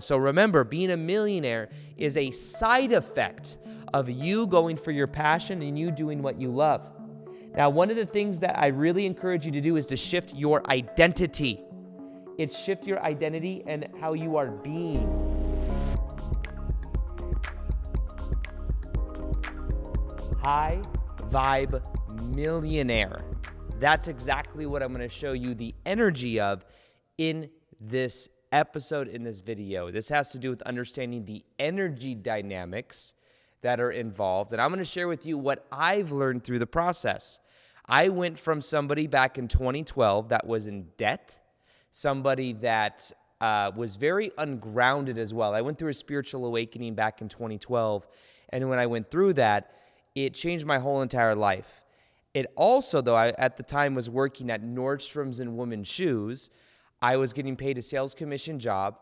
So remember, being a millionaire is a side effect of you going for your passion and you doing what you love. Now, one of the things that I really encourage you to do is to shift your identity. It's shift your identity and how you are being. High vibe millionaire. That's exactly what I'm going to show you the energy of in this episode, in this video. This has to do with understanding the energy dynamics that are involved. And I'm going to share with you what I've learned through the process. I went from somebody back in 2012 that was in debt, somebody that was very ungrounded as well. I went through a spiritual awakening back in 2012. And when I went through that, it changed my whole entire life. It also, though, I at the time was working at Nordstrom's and Women's Shoes. I was getting paid a sales commission job.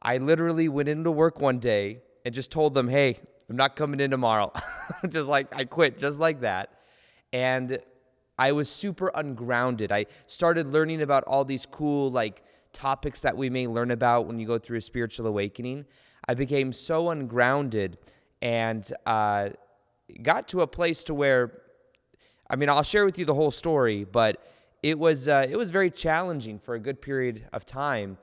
I literally went into work one day and just told them, hey, I'm not coming in tomorrow. Just like I quit, just like that. And I was super ungrounded. I started learning about all these cool topics that we may learn about when you go through a spiritual awakening. I became so ungrounded and got to a place to where, I'll share with you the whole story, but it was very challenging for a good period of time.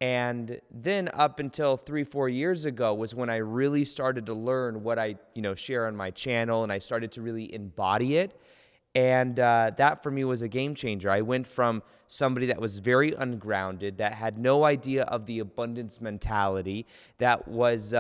And then up until 3-4 years ago was when I really started to learn what I share on my channel, and I started to really embody it. And that for me was a game changer. I went from somebody that was very ungrounded, that had no idea of the abundance mentality, that was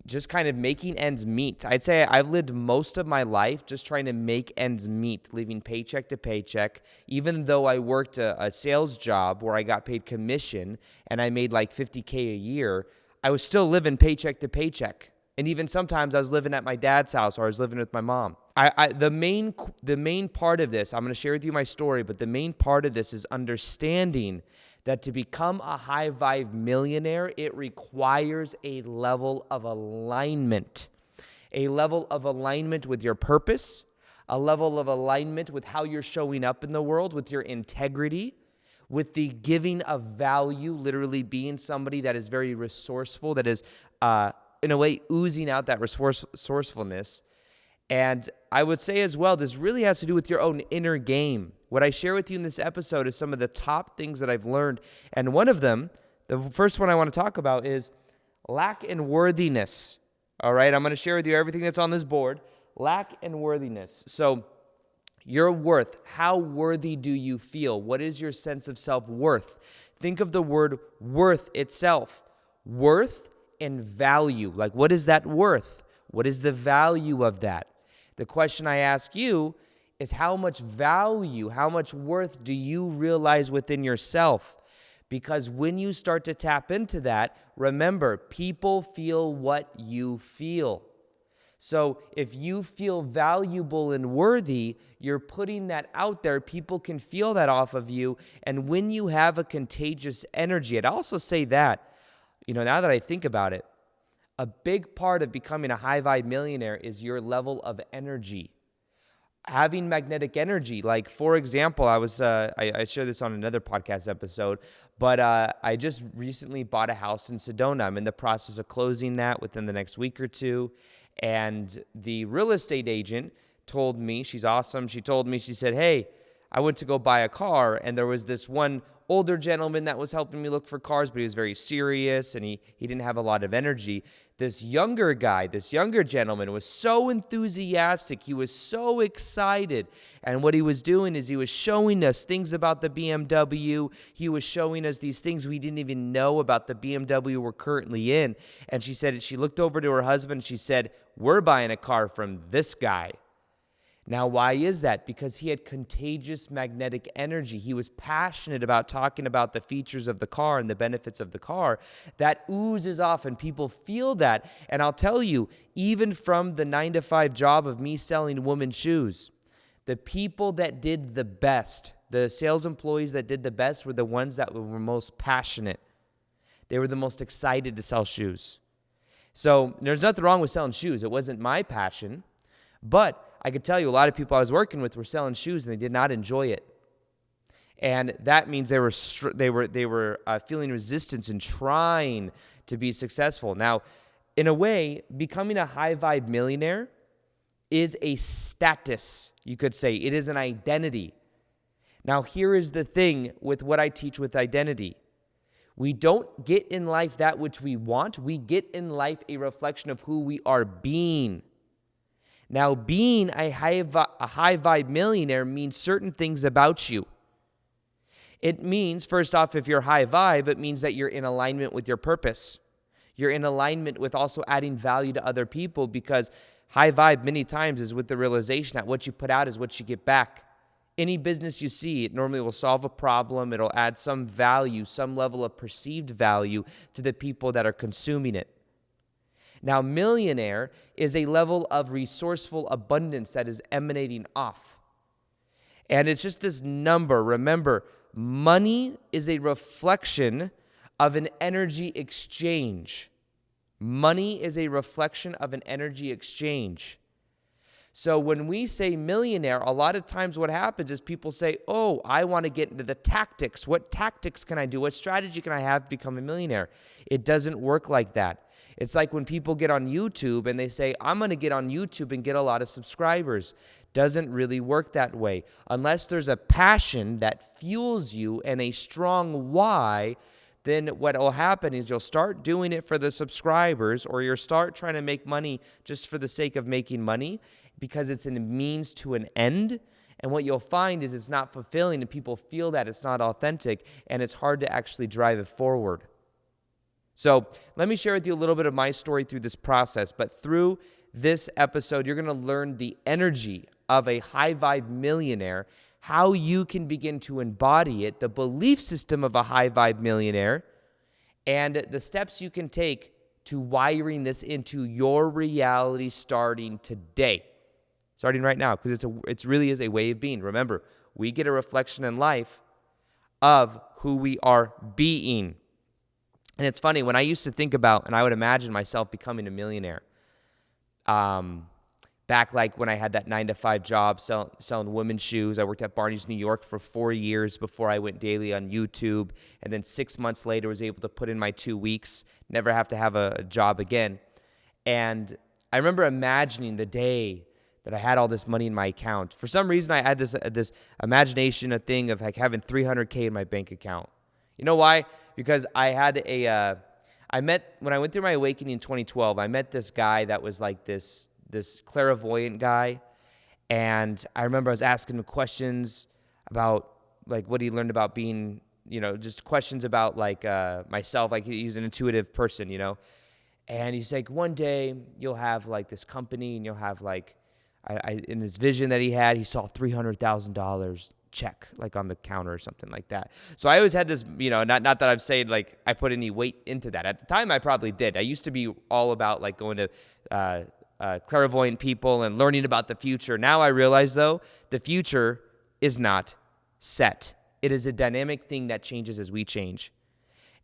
just kind of making ends meet. I'd say I've lived most of my life just trying to make ends meet, living paycheck to paycheck. Even though I worked a sales job where I got paid commission and I made like $50K a year, I was still living paycheck to paycheck. And even sometimes I was living at my dad's house or I was living with my mom. The main part of this, I'm going to share with you my story, but the main part of this is understanding that to become a high vibe millionaire, it requires a level of alignment. A level of alignment with your purpose, a level of alignment with how you're showing up in the world, with your integrity, with the giving of value, literally being somebody that is very resourceful, that is, in a way, oozing out that resourcefulness. And I would say as well, this really has to do with your own inner game. What I share with you in this episode is some of the top things that I've learned. And one of them, the first one I want to talk about is lack and worthiness. All right, I'm going to share with you everything that's on this board. Lack and worthiness. So your worth, how worthy do you feel? What is your sense of self-worth? Think of the word worth itself. Worth and value. Like, what is that worth? What is the value of that? The question I ask you is how much value, how much worth do you realize within yourself? Because when you start to tap into that, remember, people feel what you feel. So if you feel valuable and worthy, you're putting that out there. People can feel that off of you. And when you have a contagious energy, I'd also say that, now that I think about it, a big part of becoming a high vibe millionaire is your level of energy. Having magnetic energy, like for example, I shared this on another podcast episode, but I just recently bought a house in Sedona. I'm in the process of closing that within the next week or two. And the real estate agent told me, she's awesome. She told me, she said, hey, I went to go buy a car, and there was this one older gentleman that was helping me look for cars, but he was very serious and he didn't have a lot of energy. This younger gentleman was so enthusiastic. He was so excited. And what he was doing is he was showing us things about the BMW. He was showing us these things we didn't even know about the BMW we're currently in. And she said, she looked over to her husband and she said, we're buying a car from this guy. Now, why is that? Because he had contagious magnetic energy. He was passionate about talking about the features of the car and the benefits of the car. That oozes off, and people feel that. And I'll tell you, even from the 9-to-5 job of me selling women's shoes, the people that did the best, the sales employees that did the best were the ones that were most passionate. They were the most excited to sell shoes. So there's nothing wrong with selling shoes. It wasn't my passion, but I could tell you a lot of people I was working with were selling shoes and they did not enjoy it. And that means they were feeling resistance and trying to be successful. Now, in a way, becoming a high vibe millionaire is a status, you could say. It is an identity. Now, here is the thing with what I teach with identity. We don't get in life that which we want. We get in life a reflection of who we are being. Now, being a high vibe millionaire means certain things about you. It means, first off, if you're high vibe, it means that you're in alignment with your purpose. You're in alignment with also adding value to other people, because high vibe many times is with the realization that what you put out is what you get back. Any business you see, it normally will solve a problem. It'll add some value, some level of perceived value to the people that are consuming it. Now, millionaire is a level of resourceful abundance that is emanating off. And it's just this number. Remember, money is a reflection of an energy exchange. Money is a reflection of an energy exchange. So when we say millionaire, a lot of times what happens is people say, oh, I want to get into the tactics. What tactics can I do? What strategy can I have to become a millionaire? It doesn't work like that. It's like when people get on YouTube and they say, I'm going to get on YouTube and get a lot of subscribers. Doesn't really work that way. Unless there's a passion that fuels you and a strong why, then what will happen is you'll start doing it for the subscribers, or you'll start trying to make money just for the sake of making money, because it's a means to an end. And what you'll find is it's not fulfilling, and people feel that it's not authentic, and it's hard to actually drive it forward. So let me share with you a little bit of my story through this process. But through this episode, you're going to learn the energy of a high vibe millionaire, how you can begin to embody it, the belief system of a high vibe millionaire, and the steps you can take to wiring this into your reality starting today. Starting right now, because it really is a way of being. Remember, we get a reflection in life of who we are being. And it's funny, when I used to think about, and I would imagine myself becoming a millionaire, back like when I had that 9-to-5 job selling women's shoes. I worked at Barney's, New York for 4 years before I went daily on YouTube. And then 6 months later, was able to put in my 2 weeks, never have to have a job again. And I remember imagining the day that I had all this money in my account. For some reason, I had this imagination, a thing of like having $300K in my bank account. You know why? Because I had when I went through my awakening in 2012, I met this guy that was like this clairvoyant guy. And I remember I was asking him questions about like what he learned about being, just questions about like myself, like he's an intuitive person, And he's like, one day you'll have like this company and you'll have like, in his vision that he had, he saw $300,000 check like on the counter or something like that. So I always had this, not that I've said like I put any weight into that. At the time, I probably did. I used to be all about like going to clairvoyant people and learning about the future. Now I realize though, the future is not set. It is a dynamic thing that changes as we change.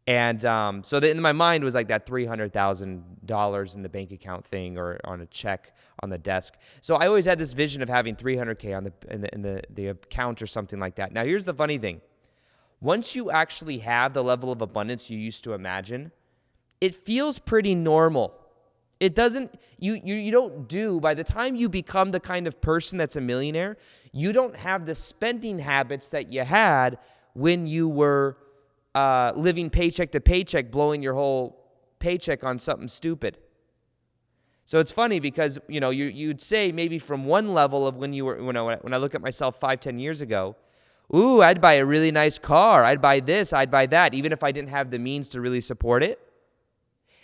And so in my mind was like that $300,000 in the bank account thing, or on a check on the desk. So I always had this vision of having $300K in the account or something like that. Now here's the funny thing: once you actually have the level of abundance you used to imagine, it feels pretty normal. It doesn't. You don't do. By the time you become the kind of person that's a millionaire, you don't have the spending habits that you had when you were living paycheck to paycheck, blowing your whole paycheck on something stupid. So it's funny because, you'd say maybe from one level of when you were, when I look at myself 5-10 years ago, ooh, I'd buy a really nice car. I'd buy this, I'd buy that, even if I didn't have the means to really support it.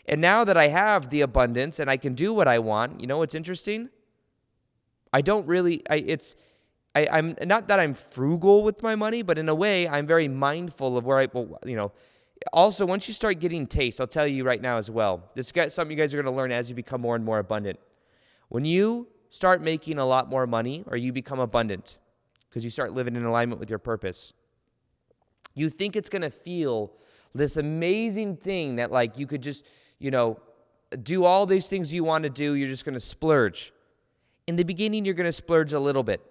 And now that I have the abundance and I can do what I want, what's interesting? I don't really, I'm not that I'm frugal with my money, but in a way, I'm very mindful of where also, once you start getting taste, I'll tell you right now as well, this is something you guys are going to learn as you become more and more abundant. When you start making a lot more money, or you become abundant, because you start living in alignment with your purpose, you think it's going to feel this amazing thing that like you could just, do all these things you want to do, you're just going to splurge. In the beginning, you're going to splurge a little bit.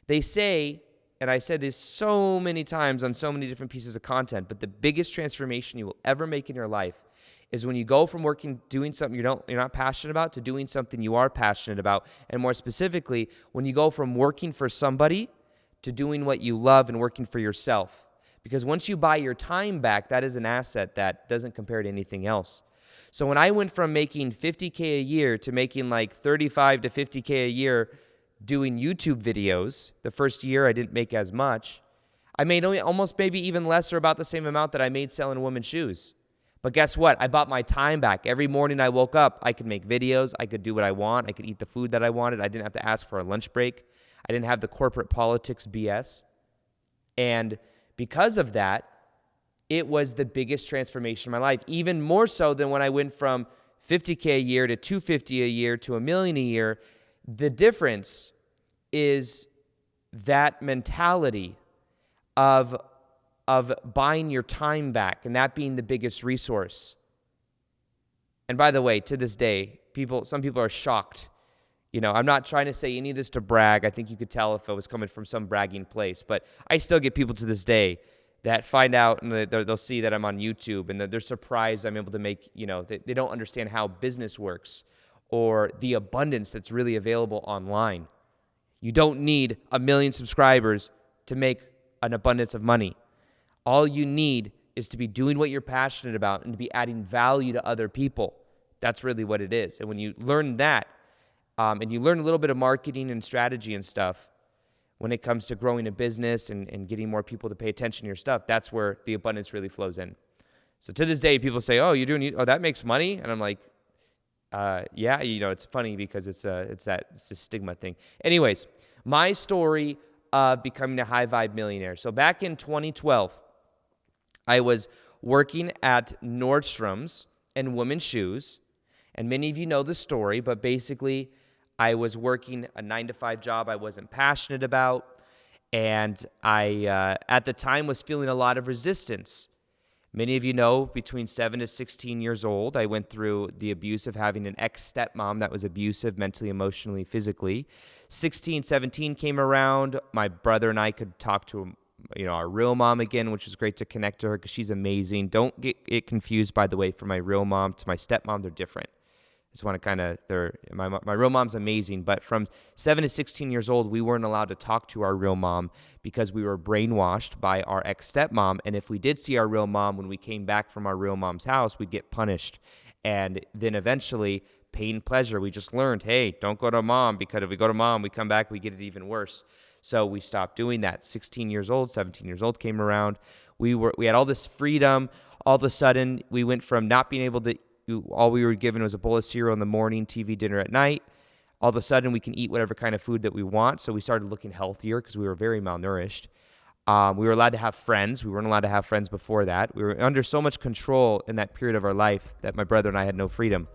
They say and I said this so many times on so many different pieces of content, but the biggest transformation you will ever make in your life is when you go from doing something you're not passionate about to doing something you are passionate about. And more specifically, when you go from working for somebody to doing what you love and working for yourself. Because once you buy your time back, that is an asset that doesn't compare to anything else. So when I went from making $50K a year to making like $35 to $50K a year doing YouTube videos, the first year I didn't make as much. I made only almost maybe even less or about the same amount that I made selling women's shoes. But guess what? I bought my time back. Every morning I woke up, I could make videos. I could do what I want. I could eat the food that I wanted. I didn't have to ask for a lunch break. I didn't have the corporate politics BS. And because of that, it was the biggest transformation in my life, even more so than when I went from $50K a year to $250 a year to $1 million a year. The difference is that mentality of buying your time back and that being the biggest resource. And by the way, to this day, some people are shocked. I'm not trying to say any of this to brag. I think you could tell if it was coming from some bragging place, but I still get people to this day that find out and they'll see that I'm on YouTube and they're surprised I'm able to make, they don't understand how business works or the abundance that's really available online. You don't need 1 million subscribers to make an abundance of money. All you need is to be doing what you're passionate about and to be adding value to other people. That's really what it is. And when you learn that, and you learn a little bit of marketing and strategy and stuff, when it comes to growing a business and getting more people to pay attention to your stuff, that's where the abundance really flows in. So to this day, people say, that makes money? And I'm like, yeah, it's funny because it's a stigma thing. Anyways, my story of becoming a high vibe millionaire. So back in 2012, I was working at Nordstrom's and women's shoes. And many of you know the story, but basically I was working a 9-to-5 job I wasn't passionate about. And I, at the time, was feeling a lot of resistance. Many of you know, between 7 to 16 years old, I went through the abuse of having an ex-stepmom that was abusive mentally, emotionally, physically. 16, 17 came around. My brother and I could talk to our real mom again, which was great to connect to her because she's amazing. Don't get it confused, by the way, from my real mom to my stepmom. They're different. Just want to my real mom's amazing, but from 7 to 16 years old, we weren't allowed to talk to our real mom because we were brainwashed by our ex-stepmom. And if we did see our real mom when we came back from our real mom's house, we'd get punished. And then eventually, pain, pleasure, we just learned, hey, don't go to mom, because if we go to mom, we come back, we get it even worse. So we stopped doing that. 16 years old, 17 years old came around. We had all this freedom. All of a sudden, we went from not being able to, all we were given was a bowl of cereal in the morning, TV dinner at night. All of a sudden, we can eat whatever kind of food that we want. So we started looking healthier because we were very malnourished. We were allowed to have friends. We weren't allowed to have friends before that. We were under so much control in that period of our life that my brother and I had no freedom.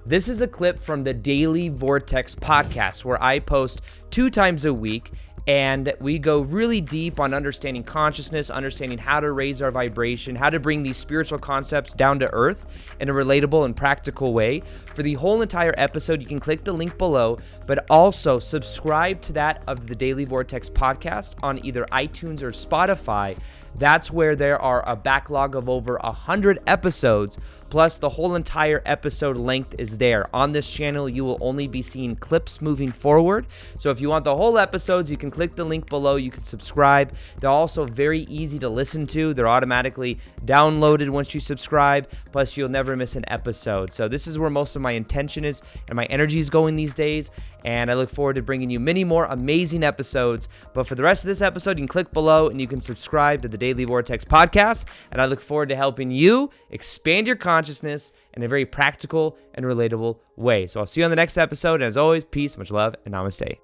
This is a clip from the Daily Vortex Podcast, where I post 2 times a week, and we go really deep on understanding consciousness, understanding how to raise our vibration, how to bring these spiritual concepts down to earth in a relatable and practical way. For the whole entire episode, you can click the link below, but also subscribe to that of the Daily Vortex Podcast on either iTunes or Spotify. That's where there are a backlog of over 100 episodes, plus the whole entire episode length is there. On this channel, you will only be seeing clips moving forward. So if you want the whole episodes, you can click the link below. You can subscribe. They're also very easy to listen to. They're automatically downloaded once you subscribe, plus you'll never miss an episode. So this is where most of my intention is and my energy is going these days, and I look forward to bringing you many more amazing episodes. But for the rest of this episode, you can click below and you can subscribe to the Daily Vortex Podcast, and I look forward to helping you expand your consciousness in a very practical and relatable way. So I'll see you on the next episode, and as always, peace, much love, and namaste.